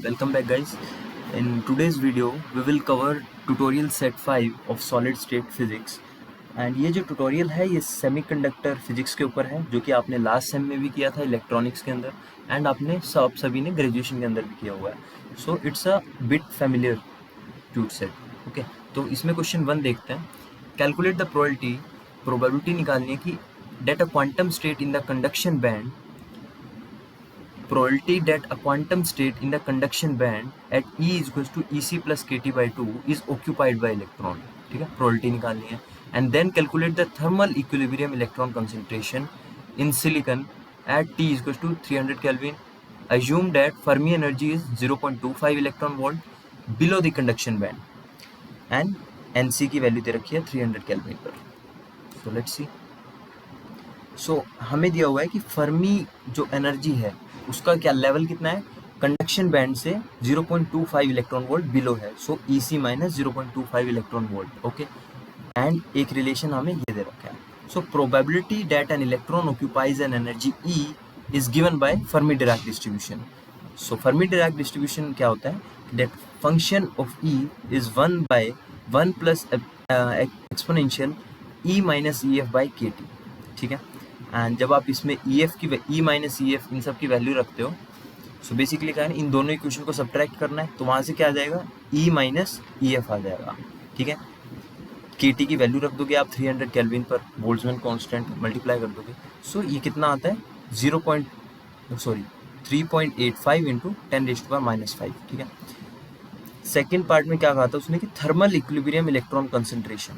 Welcome back guys. In today's video we will cover tutorial set 5 of solid state physics and ये जो tutorial है ये semiconductor physics के ऊपर है जो कि आपने लास्ट सेम में भी किया था इलेक्ट्रॉनिक्स के अंदर एंड आपने सभी ने ग्रेजुएशन के अंदर भी किया हुआ है. So it's a bit familiar to set. Okay, तो इसमें क्वेश्चन 1 देखते हैं. कैलकुलेट द प्रोबेबिलिटी निकालनी है कि that a quantum state in the conduction band probability that a quantum state in the conduction band at E is equals to EC plus KT by 2 is occupied by electron. ठीक है, probability निकालनी है. And then calculate the thermal equilibrium electron concentration in silicon at T is equals to 300 Kelvin. Assume that Fermi energy is 0.25 electron volt below the conduction band and NC की value दे रखी है 300 Kelvin पर. So let's see. So हमें दिया हुआ है कि फर्मी जो एनर्जी है उसका क्या लेवल कितना है, कंडक्शन बैंड से 0.25 इलेक्ट्रॉन वोल्ट बिलो है. So EC minus 0.25 electron volt. Okay, and एक रिलेशन हमें ये दे रखा है. So probability that an electron occupies an energy E is given by Fermi Dirac distribution. So Fermi Dirac distribution क्या होता है, that function of E is 1 plus exponential E minus EF by KT. ठीक है, and जब आप इसमें EF की E minus EF इन सब की वैल्यू रखते हो, सो बेसिकली क्या है, इन दोनों इक्वेशन को सब्ट्रैक्ट करना है. तो वहाँ से क्या आ जाएगा, E माइनस EF आ जाएगा. ठीक है, KT की वैल्यू रख दोगे आप 300 केल्विन पर, बोल्ट्जमैन कांस्टेंट मल्टीप्लाई कर दोगे. सो ये कितना आता है 3.85 इंटू 10⁻⁵. ठीक है, सेकेंड पार्ट में क्या कहा था उसने कि थर्मल इक्विलिब्रियम इलेक्ट्रॉन कंसंट्रेशन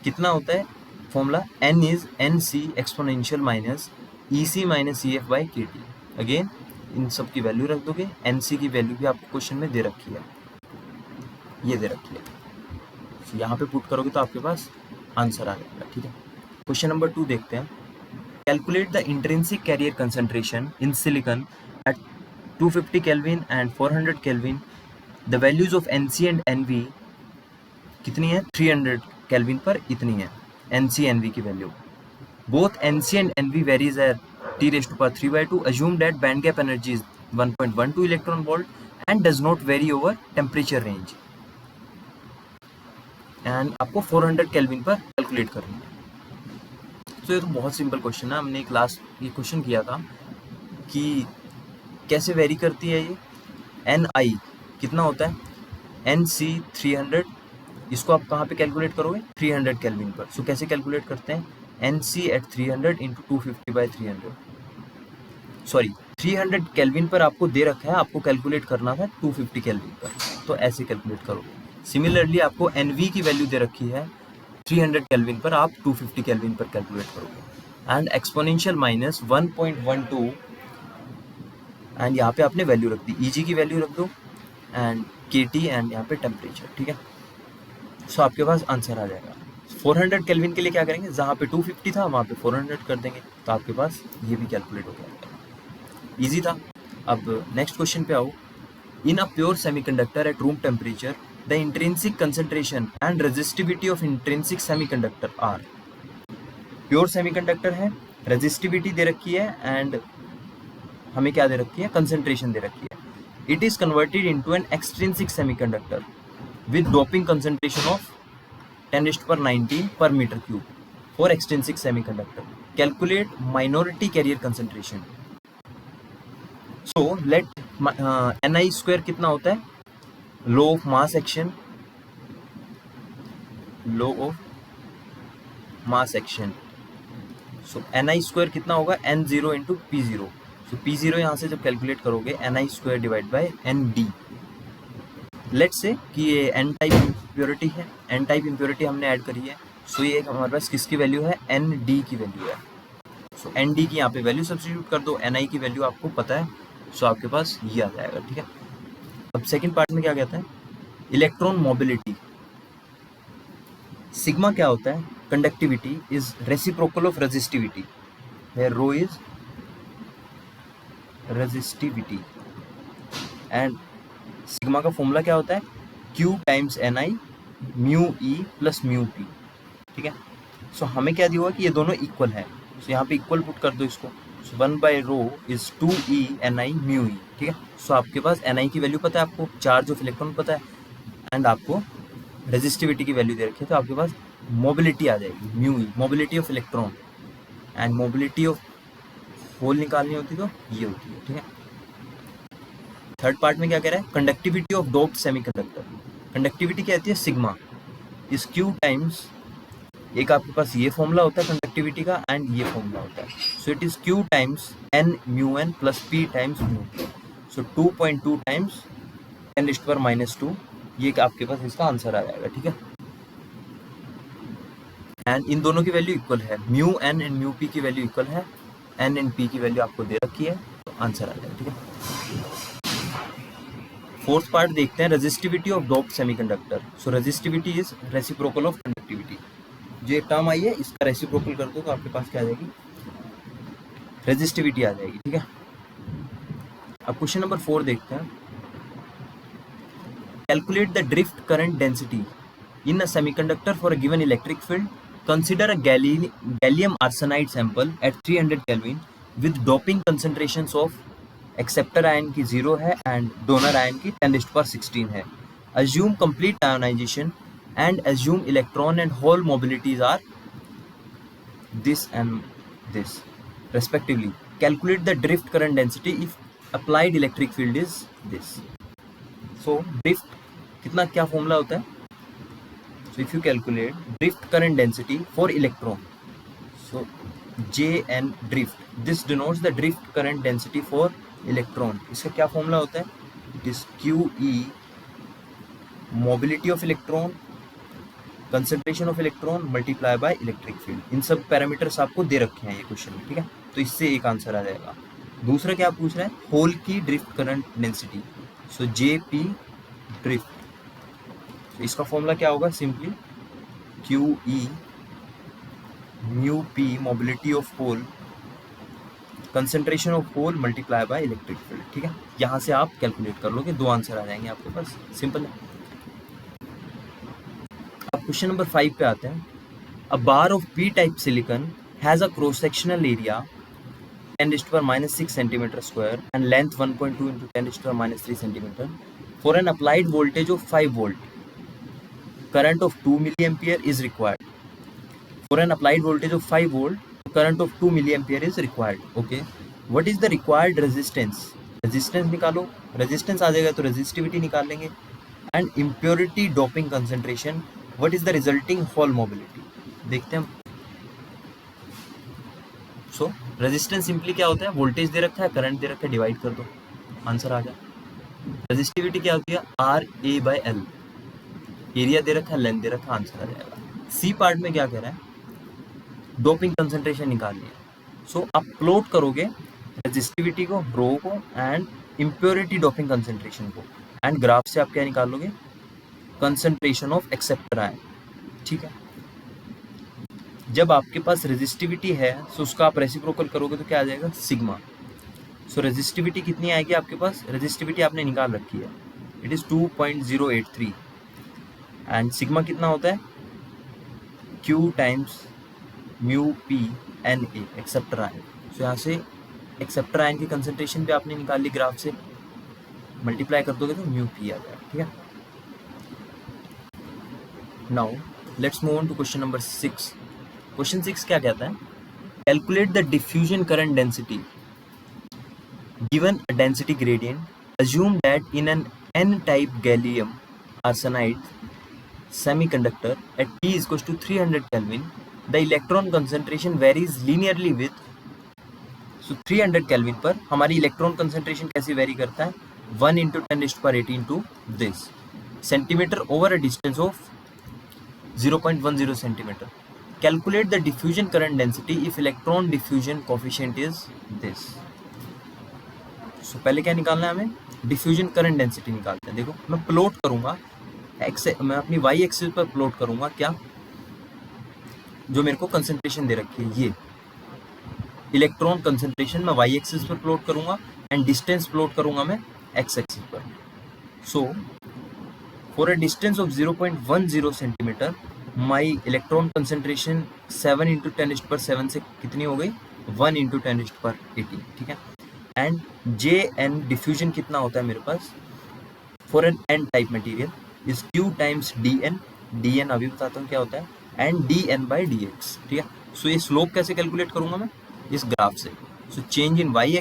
कितना होता है, formula N is NC exponential minus EC minus EF by KT. Again in सब की वैल्यू रख दोगे. NC की वैल्यू भी आपको क्वेश्चन में दे रखी है, ये दे रखी है. तो यहाँ पे पुट करोगे तो आपके पास आंसर आ जाएगा. ठीक है, क्वेश्चन नंबर 2 देखते हैं. Calculate the intrinsic carrier concentration in silicon at 250 kelvin and 400 kelvin. The values of NC and NV कितनी है, 300 केल्विन पर इतनी है NC NV की value. Both NC and NV varies at T⁻3/2. Assume that band gap energy is 1.12 electron volt and does not vary over temperature range. And आपको 400 kelvin पर calculate करनी है. तो ये तो बहुत सिंपल क्वेश्चन है. हमने एक लास्ट ये क्वेश्चन किया था कि कैसे वेरी करती है ये. NI कितना होता है, NC 300. इसको आप कहाँ पे कैलकुलेट करोगे, 300 केल्विन पर. सो कैसे कैलकुलेट करते हैं, NC at 300 into 250 by 300. Sorry, 300 kelvin पर आपको दे रखा है, आपको कैलकुलेट करना था 250 केल्विन पर. तो ऐसे कैलकुलेट करोगे. सिमिलरली आपको NV की वैल्यू दे रखी है 300 केल्विन पर, आप 250 केल्विन पर कैलकुलेट करोगे. एंड एक्सपोनेंशियल माइनस 1.12 एंड यहाँ पे आपने वैल्यू रख दी, EG की वैल्यू रख दो एंड KT एंड यहाँ पे टेम्परेचर. ठीक है, सो आपके पास आंसर आ जाएगा. 400 केल्विन के लिए क्या करेंगे, जहाँ पे 250 था वहाँ पे 400 कर देंगे, तो आपके पास ये भी कैलकुलेट हो जाएगा. इजी था. अब नेक्स्ट क्वेश्चन पे आओ. In a pure semiconductor at room temperature the intrinsic concentration and resistivity of intrinsic semiconductor are. Pure semiconductor है, रेजिस्टिविटी दे रखी है एंड हमें क्या दे रखी है, कंसंट्रेशन दे रखी है. It is converted into an extrinsic semiconductor with doping concentration of 10⁻19 per meter cube for extrinsic semiconductor. Calculate minority carrier concentration. So let Ni square कितना होता है, law of mass action, law of mass action. So Ni square कितना होगा, N0 into P0. So P0 यहाँ से जब calculate करोगे Ni square divide by ND. Let's say कि ये N टाइप इम्प्योरिटी है, N टाइप इम्प्योरिटी हमने ऐड करी है. सो ये हमारे पास किसकी वैल्यू है, ND की वैल्यू है. सो ND की यहाँ पे वैल्यू सब्स्टिट्यूट कर दो, Ni की वैल्यू आपको पता है, सो आपके पास ये आ जाएगा. ठीक है, अब सेकेंड पार्ट में क्या कहता है, इलेक्ट्रॉन मोबिलिटी. सिग्मा क्या होता है, conductivity is reciprocal of resistivity, where rho is resistivity and sigma का फॉर्मूला क्या होता है, Q times Ni mu E plus mu P. ठीक है, सो हमें क्या दिया हुआ कि ये दोनों इक्वल है. सो यहाँ पे इक्वल पुट कर दो इसको. सो 1/ρ इज 2e Ni μe, ठीक है। सो आपके पास Ni की वैल्यू पता है आपको, चार्ज ऑफ इलेक्ट्रॉन पता है, एंड आपको रेजिस्टिविटी की वैल्यू दे रखी है, तो आपके पास मोबिलिटी आ जाएगी μe, mobility of electron, and mobility of hole निकालनी होती तो ये होती है, ठीक है। थर्ड पार्ट में क्या कह रहा है, conductivity of doped semiconductor. Conductivity क्या होती है, सिग्मा इज Q टाइम्स, एक आपके पास ये फॉर्मूला होता है कंडक्टिविटी का, एंड ये फॉर्मूला होता है, so it is Q times N μN plus P times μ, so 2.2 times 10⁻⁻², ये आपके पास इसका आंसर आ जाएगा, ठीक है। एंड इन दोनों की वैल्यू इक्वल है, μN एंड μP की वैल्यू इक्वल है, N एंड P की वैल्यू आपको दे रखी है, तो आंसर आ जाएगा, ठीक है। फोर्थ पार्ट देखते हैं, resistivity of doped semiconductor. So resistivity is reciprocal of conductivity, जो एक टर्म आई है इसका रेसिप्रोकल कर दो तो आपके पास क्या आ जाएगी, रेजिस्टिविटी आ जाएगी, ठीक है। अब क्वेश्चन नंबर 4 देखते हैं, calculate the drift current density in a semiconductor for a given electric field, consider a gallium arsenide sample at 300 kelvin with doping concentrations of acceptor ion की 0 है एंड डोनर आयन की 10⁻16 है, assume complete ionization and assume electron and hole mobilities are this and this respectively, calculate the drift current density if applied electric field is this। so drift कितना, क्या formula होता है, so if you calculate drift current density for electron, so Jn drift, this denotes the drift current density for electron, इसका क्या formula होता है, it is QE mobility of electron, concentration of electron multiply by electric field। इन सब parameters आपको दे रखे हैं ये question में, ठीक है, तो इससे एक आंसर आ जाएगा। दूसरा क्या पूछ रहा है, होल की drift current density, so JP drift, तो इसका फॉर्मूला क्या होगा, simply QE μP mobility of hole, concentration of hole multiply by electric field, ठीक है। यहाँ से आप कैलकुलेट कर लोगे, दो आंसर आ जाएंगे आपके पास, सिंपल है। अब क्वेश्चन नंबर 5 पे आते हैं, a bar of P type silicon has a cross sectional area 10⁻⁻6 centimetre square and length 1.2 × 10⁻³ centimetre for an applied voltage of 5 volt, current of 2 mA is required, for an applied voltage of 5 volt current of 2 mA is required, okay, what is the required resistance, resistance निकालो, resistance आ जाएगा तो resistivity निकाल लेंगे, and impurity doping concentration, what is the resulting hole mobility, देखते हैं। so resistance simply क्या होता है, voltage दे रखा है, current दे रखा है, डिवाइड कर दो, आंसर आ गया। resistivity क्या होती है, RA/L, एरिया दे रखा है, लेंथ दे रखा है, आंसर आ जाएगा। सी पार्ट में क्या कह रहा है, डोपिंग कंसंट्रेशन निकालनी है, सो आप प्लॉट करोगे रेजिस्टिविटी को, रो को, एंड इम्प्योरिटी डोपिंग कंसंट्रेशन को, एंड ग्राफ से आप क्या निकालोगे, कंसंट्रेशन ऑफ एक्सेप्टर आयन, ठीक है। जब आपके पास रेजिस्टिविटी है सो उसका आप रेसिप्रोकल करोगे तो क्या आ जाएगा, सिग्मा। सो रेजिस्टिविटी कितनी आएगी आपके पास, रेजिस्टिविटी आपने निकाल रखी है, इट इज 2.083, एंड सिग्मा कितना होता है, Q times μP Na acceptor ion. So यहाँ से एक्सेप्टर आयन की कंसंट्रेशन भी आपने निकाल ली, ग्राफ से मल्टीप्लाई कर दोगे तो μP आ जाएगा, ठीक है। Now let's move on to question number 6। Question 6 क्या कहता है, calculate the diffusion current density given a density gradient, assume that in an N-type gallium arsenide semiconductor at T is equals to 300 Kelvin, the electron concentration varies linearly with, so 300 Kelvin पर हमारी electron concentration कैसे very करता है, 1 × 10⁻18 to this centimetre over a distance of 0.10 centimetre. Calculate the diffusion current density if electron diffusion coefficient is this. सो पहले क्या निकालना है हमें, डिफ्यूजन करंट डेंसिटी निकालते हैं। देखो मैं प्लॉट करूंगा मैं अपनी वाई एक्सिस पर प्लॉट करूंगा क्या, जो मेरे को कंसंट्रेशन दे रखी है, ये इलेक्ट्रॉन कंसंट्रेशन मैं वाई एक्सिस पर प्लॉट करूंगा, एंड डिस्टेंस प्लॉट करूंगा मैं एक्स एक्सिस पर। So for a distance of 0.10 centimetre my electron concentration 7 × 10⁻7 से कितनी हो गई, 1 × 10⁻18, ठीक है। एंड जे एन डिफ्यूजन कितना होता है मेरे पास for N N type material is Q times D N अभी बताता हूँ क्या होता है, एंड dn/dx, ठीक है। सो ये स्लोप कैसे कैलकुलेट करूंगा मैं इस ग्राफ से। So change in y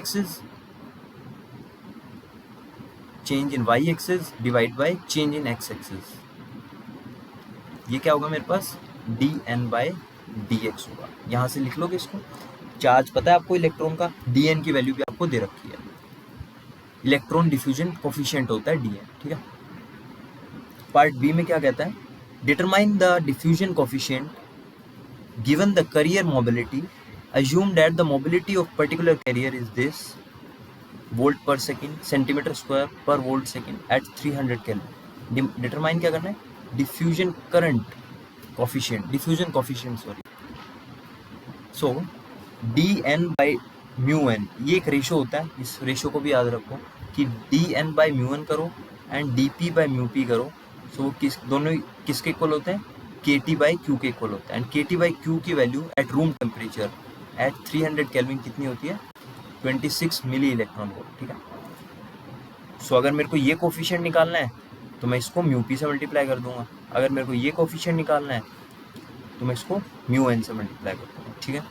axis divide by change in x axis, ये क्या होगा मेरे पास dn/dx होगा। यहाँ से लिख लोगे इसको। चार्ज पता है आपको इलेक्ट्रॉन का, dn की वैल्यू भी आपको दे रखी है। इलेक्ट्रॉन डिफ्यूजन कोफिशिएंट होता है dn, ठीक है। पार्ट बी में क्या कहता है, determine the diffusion coefficient given the carrier mobility, assume that the mobility of particular carrier is this volt per second centimeter square per volt second at 300 Kelvin। Determine क्या करना है, diffusion current coefficient sorry. सो dn/μn ये एक ratio होता है, इस ratio को भी याद रखो कि dn/μn करो एंड dp/μp करो। सो वो दोनों किसके इक्वल होते हैं, kT/q के इक्वल होता है। एंड kT/q की value eight room temperature at 300 kelvin कितनी होती है, 26 मिली इलेक्ट्रॉन वोल्ट, ठीक है। सो अगर मेरे को ये कोफिशिएंट निकालना है तो मैं इसको μp से मल्टीप्लाई कर दूंगा, अगर मेरे को ये कोफिशिएंट निकालना है तो मैं इसको μn से मल्टीप्लाई कर दूंगा, ठीक है।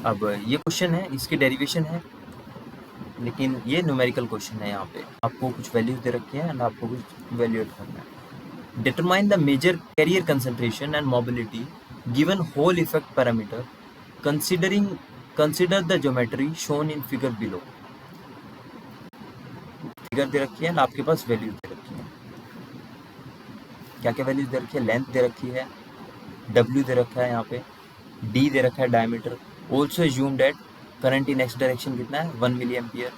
अब ये क्वेश्चन है, इसकी डेरिवेशन है, लेकिन ये न्यूमेरिकल क्वेश्चन है। यहाँ पे आपको कुछ वैल्यूज दे रखी है एंड आपको कुछ वैल्यूएट करना है। Determine the major carrier concentration and mobility given Hall effect parameter consider the geometry shown in figure below. Figure दे रखी है एंड आपके पास वैल्यूज दे रखी है। क्या क्या वैल्यूज दे रखी है, लेंथ दे रखी है, W दे रखा है, यहाँ पे D दे रखा है diameter. Also assume that current in x direction कितना है 1 मिली एम्पियर,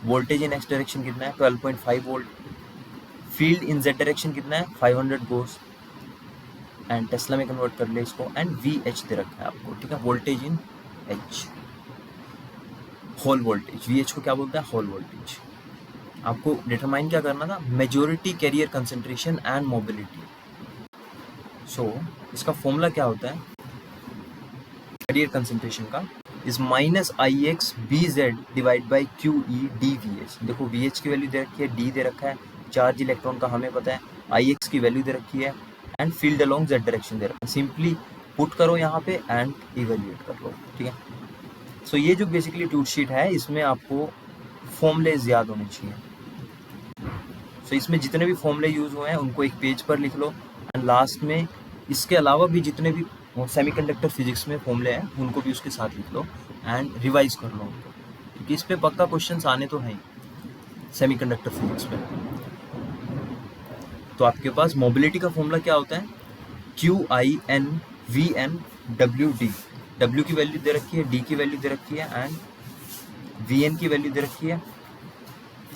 वोल्टेज इन एक्स डायरेक्शन कितना है 12.5 वोल्ट, फील्ड इन जेड डायरेक्शन कितना है 500 गोस, एंड टेस्ला में कन्वर्ट कर ले इसको, एंड VH दे रखा है आपको, ठीक है। वोल्टेज इन H, होल वोल्टेज, VH को क्या बोलता है, होल वोल्टेज। आपको डिटरमाइन क्या करना था, majority carrier concentration and mobility. So इसका फॉर्मूला क्या होता है कैरियर कंसंट्रेशन का, is -Ix BZ divide by QE dVH। देखो VH की वैल्यू दे रखी है, D दे रखा है, चार्ज इलेक्ट्रॉन का हमें पता है, Ix की वैल्यू दे रखी है, and field along Z direction दे रखा है। सिंपली पुट करो यहाँ पे एंड इवेल्युएट कर लो, ठीक है। सो ये जो बेसिकली ट्यूट शीट है, इसमें आपको फॉर्मूलेज याद होने चाहिए। सो इसमें जितने भी फॉर्मूले यूज हुए हैं उनको एक पेज पर लिख लो, एंड लास्ट में इसके अलावा भी जितने भी सेमीकंडक्टर फिजिक्स में फॉर्मूले हैं उनको भी उसके साथ लिख लो एंड रिवाइज कर लो उनको, क्योंकि इस पे पक्का क्वेश्चंस आने तो हैं सेमीकंडक्टर फिजिक्स में। तो आपके पास मोबिलिटी का फॉर्मूला क्या होता है, QIN VN WD। W की वैल्यू दे रखी है, D की वैल्यू दे रखी है, एंड VN की वैल्यू दे रखी है।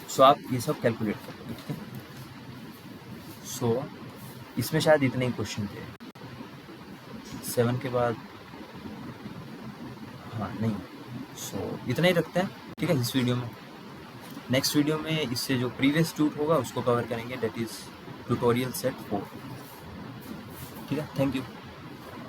सो आप ये सब कैलकुलेट कर लो, ठीक है। सो इसमें शायद इतने ही क्वेश्चन थे, 7 के बाद हाँ नहीं। सो इतना ही रखते हैं, ठीक है, इस वीडियो में। नेक्स्ट वीडियो में इससे जो प्रीवियस ट्यूट होगा उसको कवर करेंगे, दैट इज ट्यूटोरियल सेट 4, ठीक है। Thank you.